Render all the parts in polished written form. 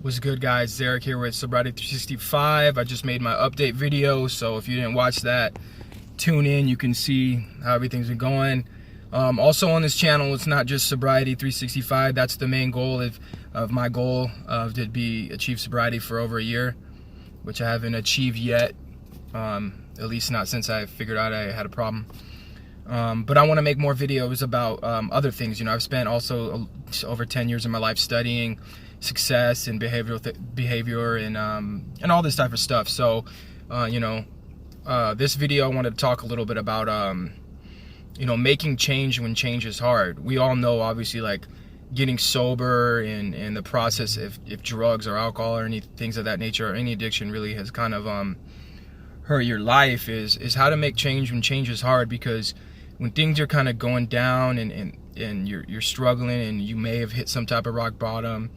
What's good, guys? Zarek here with Sobriety 365. I just made my update video, so if you didn't watch that, tune in. You can see how everything's been going. Also on this channel, it's not just Sobriety 365. That's the main goal of my goal to be achieve sobriety for over a year, which I haven't achieved yet. At least not since I figured out I had a problem. But I want to make more videos about other things. You know, I've spent also over 10 years of my life studying success and behavior and all this type of stuff. So, this video I wanted to talk a little bit about, making change when change is hard. We all know, obviously, like getting sober and the process if drugs or alcohol or any things of that nature or any addiction really has kind of hurt your life is how to make change when change is hard, because when things are kind of going down and you're struggling and you may have hit some type of rock bottom,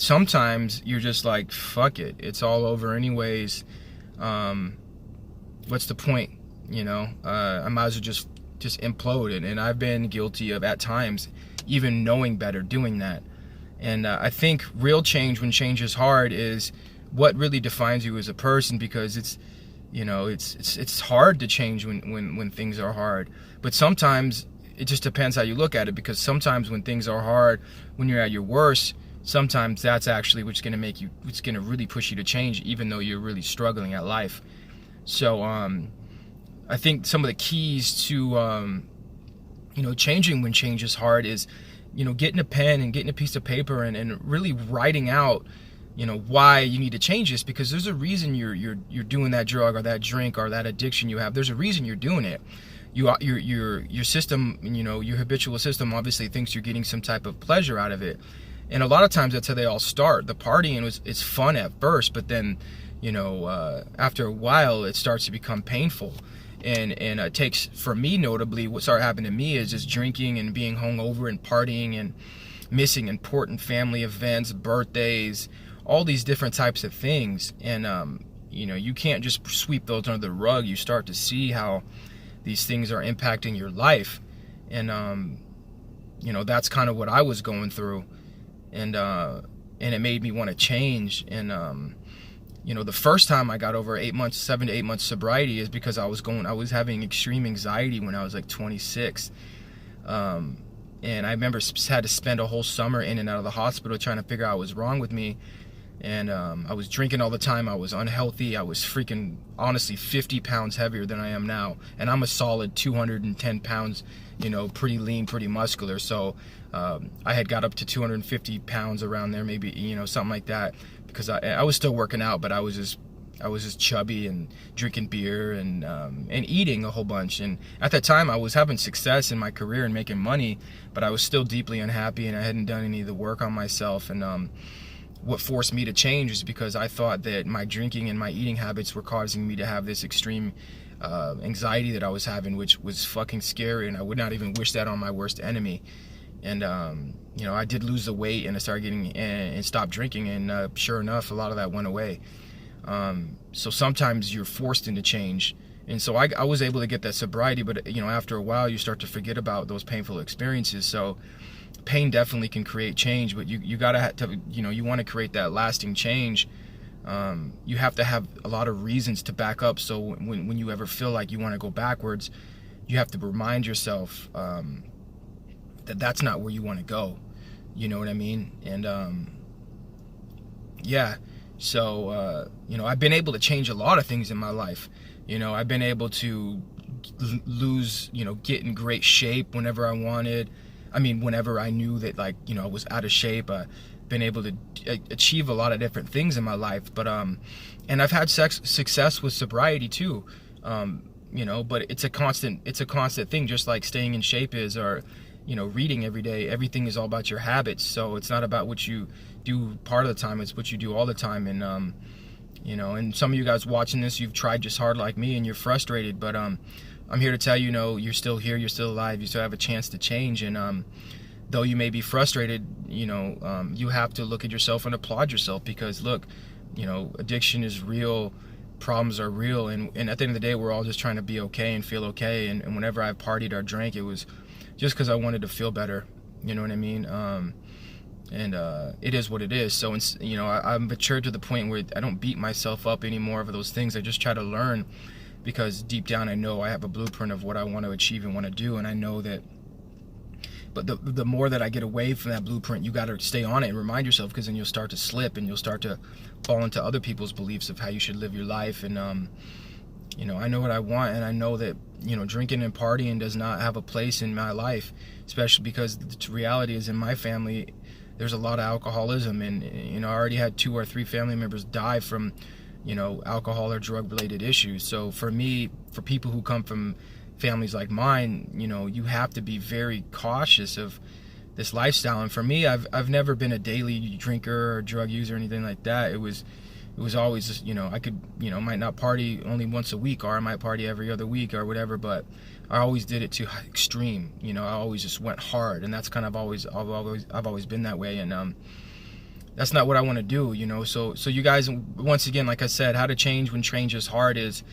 sometimes you're just like, fuck it, it's all over anyways. What's the point? I might as well just implode. And I've been guilty of, at times, even knowing better, doing that. And I think real change when change is hard is what really defines you as a person, because it's hard to change when things are hard. But sometimes it just depends how you look at it, because sometimes when things are hard, when you're at your worst, sometimes that's actually what's going to really push you to change, even though you're really struggling at life. So I think some of the keys to changing when change is hard is getting a pen and getting a piece of paper and really writing out why you need to change this, because there's a reason you're doing that drug or that drink or that addiction you have. There's a reason you're doing it. Your system, your habitual system obviously thinks you're getting some type of pleasure out of it. And a lot of times that's how they all start. The partying it's fun at first, but then, after a while it starts to become painful. And it takes, for me notably, what started happening to me is just drinking and being hungover and partying and missing important family events, birthdays, all these different types of things. And you can't just sweep those under the rug. You start to see how these things are impacting your life. And that's kind of what I was going through. And it made me want to change. And the first time I got over 7 to 8 months sobriety is because I was having extreme anxiety when I was like 26. And I remember had to spend a whole summer in and out of the hospital trying to figure out what was wrong with me. And I was drinking all the time. I was unhealthy. I was freaking, honestly, 50 pounds heavier than I am now. And I'm a solid 210 pounds, pretty lean, pretty muscular. So I had got up to 250 pounds around there, maybe, something like that. Because I was still working out, but I was just chubby and drinking beer and eating a whole bunch. And at that time, I was having success in my career and making money, but I was still deeply unhappy, and I hadn't done any of the work on myself. And what forced me to change is because I thought that my drinking and my eating habits were causing me to have this extreme anxiety that I was having, which was fucking scary, and I would not even wish that on my worst enemy. And I did lose the weight, and I started getting and stopped drinking, and sure enough, a lot of that went away. So sometimes you're forced into change, and so I was able to get that sobriety, but after a while you start to forget about those painful experiences. So pain definitely can create change, but you gotta have to, you want to create that lasting change. You have to have a lot of reasons to back up. So when you ever feel like you want to go backwards, you have to remind yourself that's not where you want to go. You know what I mean? And so I've been able to change a lot of things in my life. I've been able to lose, get in great shape whenever I wanted. I mean, whenever I knew that, I was out of shape. Been able to achieve a lot of different things in my life. But and I've had success with sobriety too. But it's a constant thing, just like staying in shape is, or reading every day. Everything is all about your habits. So it's not about what you do part of the time, it's what you do all the time. And and some of you guys watching this, you've tried just hard like me and you're frustrated, but I'm here to tell you, you're still here, you're still alive, you still have a chance to change. And though you may be frustrated, you have to look at yourself and applaud yourself, because look, addiction is real, problems are real, and at the end of the day, we're all just trying to be okay and feel okay. And whenever I partied or drank, it was just because I wanted to feel better. You know what I mean? and it is what it is. So you know, I'm matured to the point where I don't beat myself up anymore over those things. I just try to learn, because deep down I know I have a blueprint of what I want to achieve and want to do, and I know that. But the more that I get away from that blueprint, you got to stay on it and remind yourself, because then you'll start to slip and you'll start to fall into other people's beliefs of how you should live your life. And you know, I know what I want, and I know that, you know, drinking and partying does not have a place in my life, especially because the reality is in my family there's a lot of alcoholism, and you know, I already had 2 or 3 family members die from, you know, alcohol or drug related issues. So for me, for people who come from families like mine, you know, you have to be very cautious of this lifestyle. And for me, I've never been a daily drinker or drug user or anything like that. It was always just, you know, I could, you know, might not party only once a week, or I might party every other week or whatever, but I always did it to extreme. You know, I always just went hard, and that's kind of I've always been that way. And that's not what I want to do, you know. So you guys, once again, like I said, how to change when change is hard is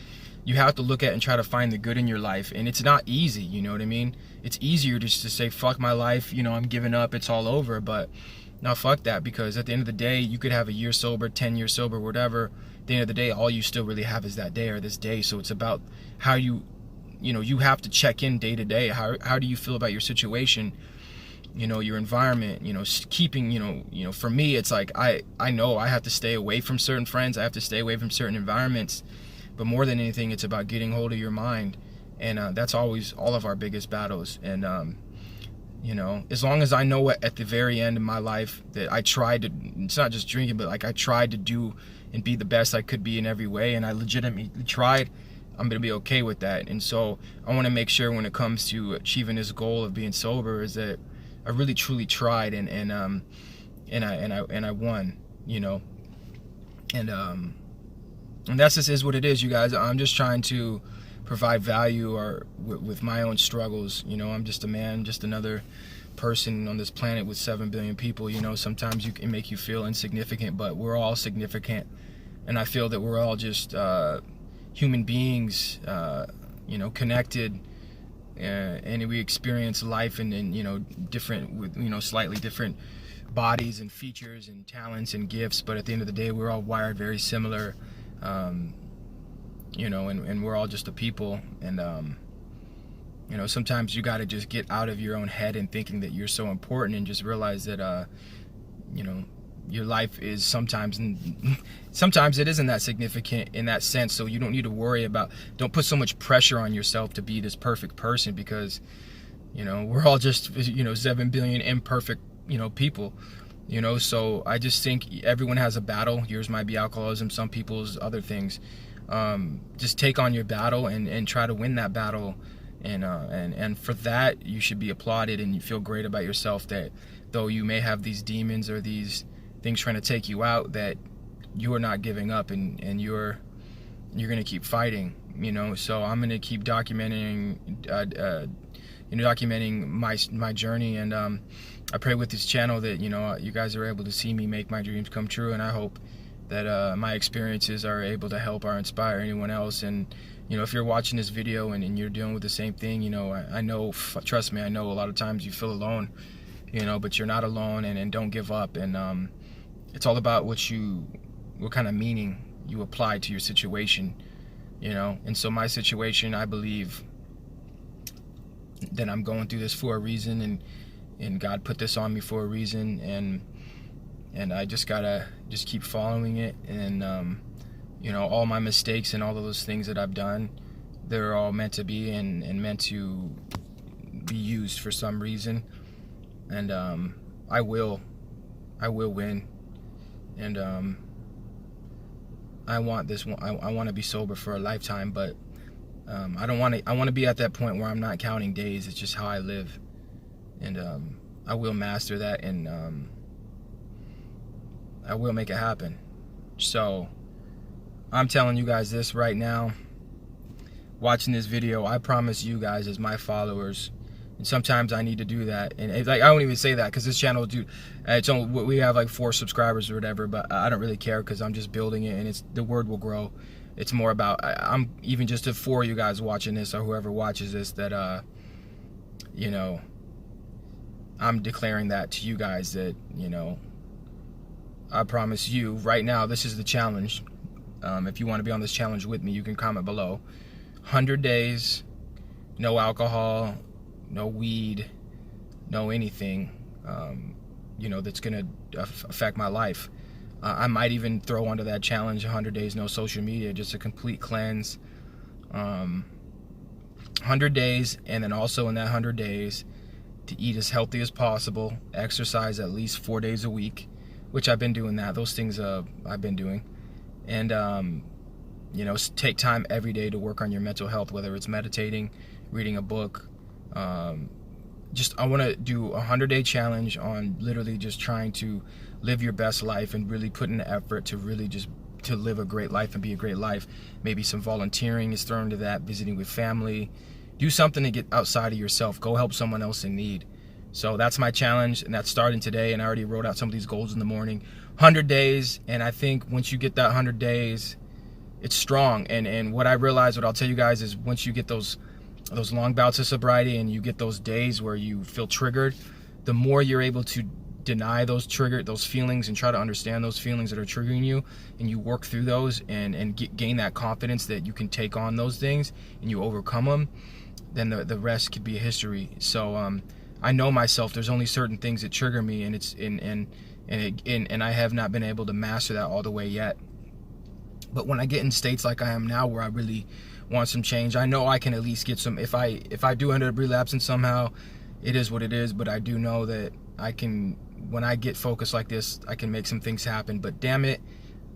you have to look at and try to find the good in your life. And it's not easy, you know what I mean? It's easier just to say, fuck my life, you know, I'm giving up, it's all over. But no, fuck that, because at the end of the day, you could have a year sober, 10 years sober, whatever. At the end of the day, all you still really have is that day or this day. So it's about how you know, you have to check in day to day. How do you feel about your situation? You know, your environment, you know, keeping, you know, for me, it's like, I know I have to stay away from certain friends. I have to stay away from certain environments. But more than anything, it's about getting hold of your mind. And that's always all of our biggest battles. And, you know, as long as I know at the very end of my life that I tried to, it's not just drinking, but like I tried to do and be the best I could be in every way, and I legitimately tried, I'm going to be okay with that. And so I want to make sure when it comes to achieving this goal of being sober is that I really truly tried, and I won, you know. And that's just is what it is, you guys. I'm just trying to provide value or with my own struggles. You know, I'm just a man, just another person on this planet with 7 billion people. You know, sometimes you can make you feel insignificant, but we're all significant. And I feel that we're all just human beings, you know, connected, and we experience life in you know, different, with, you know, slightly different bodies and features and talents and gifts, but at the end of the day, we're all wired very similar. You know, and we're all just a people. And you know, sometimes you got to just get out of your own head and thinking that you're so important, and just realize that you know, your life is sometimes it isn't that significant in that sense. So you don't need to worry about, don't put so much pressure on yourself to be this perfect person, because, you know, we're all just, you know, 7 billion imperfect, you know, people. You know, so I just think everyone has a battle. Yours might be alcoholism, some people's other things. Just take on your battle and try to win that battle. And for that, you should be applauded, and you feel great about yourself that though you may have these demons or these things trying to take you out, that you're not giving up, and you're going to keep fighting, you know. So I'm going to keep documenting, you know, documenting my journey. And I pray with this channel that, you know, you guys are able to see me make my dreams come true, and I hope that my experiences are able to help or inspire anyone else. And, you know, if you're watching this video and you're dealing with the same thing, you know, I know, trust me, I know a lot of times you feel alone, you know, but you're not alone, and don't give up. And it's all about what kind of meaning you apply to your situation, you know. And so my situation, I believe that I'm going through this for a reason, and God put this on me for a reason, and I just gotta keep following it. And you know, all my mistakes and all of those things that I've done, they're all meant to be, and meant to be used for some reason. And I will win. And I want this one. I want to be sober for a lifetime, but I don't want to. I want to be at that point where I'm not counting days. It's just how I live. And I will master that, and I will make it happen. So I'm telling you guys this right now, watching this video, I promise you guys as my followers, and sometimes I need to do that, and it's like, I don't even say that because this channel, dude, we have like 4 subscribers or whatever, but I don't really care because I'm just building it, and the word will grow. It's more about, I'm even just for you guys watching this, or whoever watches this, that you know, I'm declaring that to you guys that, you know, I promise you right now, this is the challenge. If you want to be on this challenge with me, you can comment below. 100 days, no alcohol, no weed, no anything, you know, that's going to affect my life. I might even throw onto that challenge 100 days, no social media, just a complete cleanse. 100 days, and then also in that 100 days, to eat as healthy as possible, exercise at least 4 days a week, which I've been doing that. Those things I've been doing. And, you know, take time every day to work on your mental health, whether it's meditating, reading a book. I want to do a 100-day challenge on literally just trying to live your best life and really put in the effort to really just to live a great life and be a great life. Maybe some volunteering is thrown into that, visiting with family. Do something to get outside of yourself. Go help someone else in need. So that's my challenge, and that's starting today, and I already wrote out some of these goals in the morning. 100 days, and I think once you get that 100 days, it's strong. And what I realized, what I'll tell you guys, is once you get those long bouts of sobriety and you get those days where you feel triggered, the more you're able to deny those feelings and try to understand those feelings that are triggering you, and you work through those and gain that confidence that you can take on those things and you overcome them, then the rest could be a history. So I know myself. There's only certain things that trigger me, and it's and I have not been able to master that all the way yet. But when I get in states like I am now, where I really want some change, I know I can at least get some. If I do end up relapsing somehow, it is what it is. But I do know that I can, when I get focused like this, I can make some things happen. But damn it,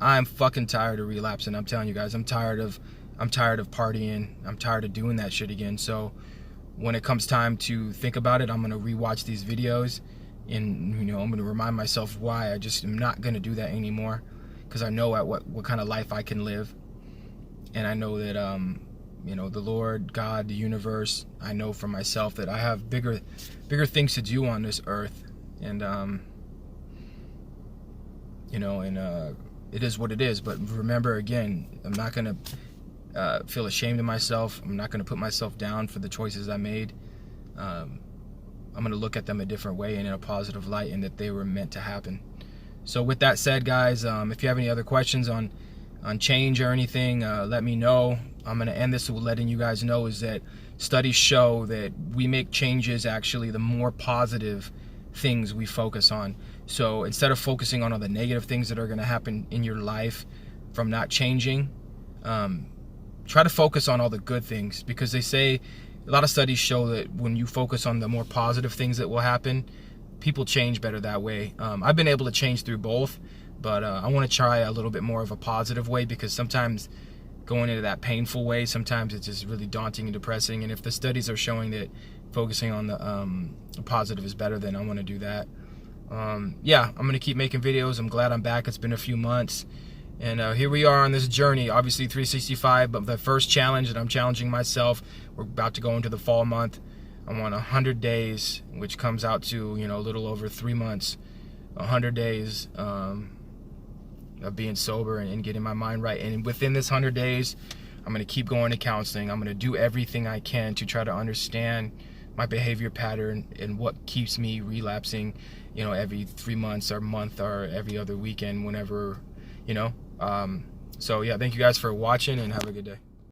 I'm fucking tired of relapsing. I'm telling you guys, I'm tired of partying. I'm tired of doing that shit again. So when it comes time to think about it, I'm gonna rewatch these videos, and you know, I'm gonna remind myself why I just am not gonna do that anymore, because I know at what kind of life I can live, and I know that you know, the Lord, God, the universe, I know for myself that I have bigger things to do on this earth, and you know, and it is what it is. But remember, again, I'm not gonna feel ashamed of myself. I'm not going to put myself down for the choices I made. I'm going to look at them a different way and in a positive light, and that they were meant to happen. So with that said, guys, if you have any other questions on change or anything, let me know. I'm going to end this with letting you guys know is that studies show that we make changes, actually, the more positive things we focus on. So instead of focusing on all the negative things that are going to happen in your life from not changing, try to focus on all the good things, because they say, a lot of studies show that when you focus on the more positive things that will happen, people change better that way. I've been able to change through both, but I want to try a little bit more of a positive way, because sometimes going into that painful way, sometimes it's just really daunting and depressing. And if the studies are showing that focusing on the positive is better, then I want to do that. Yeah, I'm going to keep making videos. I'm glad I'm back. It's been a few months. And here we are on this journey, obviously 365, but the first challenge that I'm challenging myself, we're about to go into the fall month. I'm on 100 days, which comes out to, you know, a little over 3 months. 100 days of being sober and getting my mind right. And within this 100 days, I'm going to keep going to counseling. I'm going to do everything I can to try to understand my behavior pattern and what keeps me relapsing, you know, every 3 months or month or every other weekend, whenever, you know. So yeah, thank you guys for watching, and have a good day.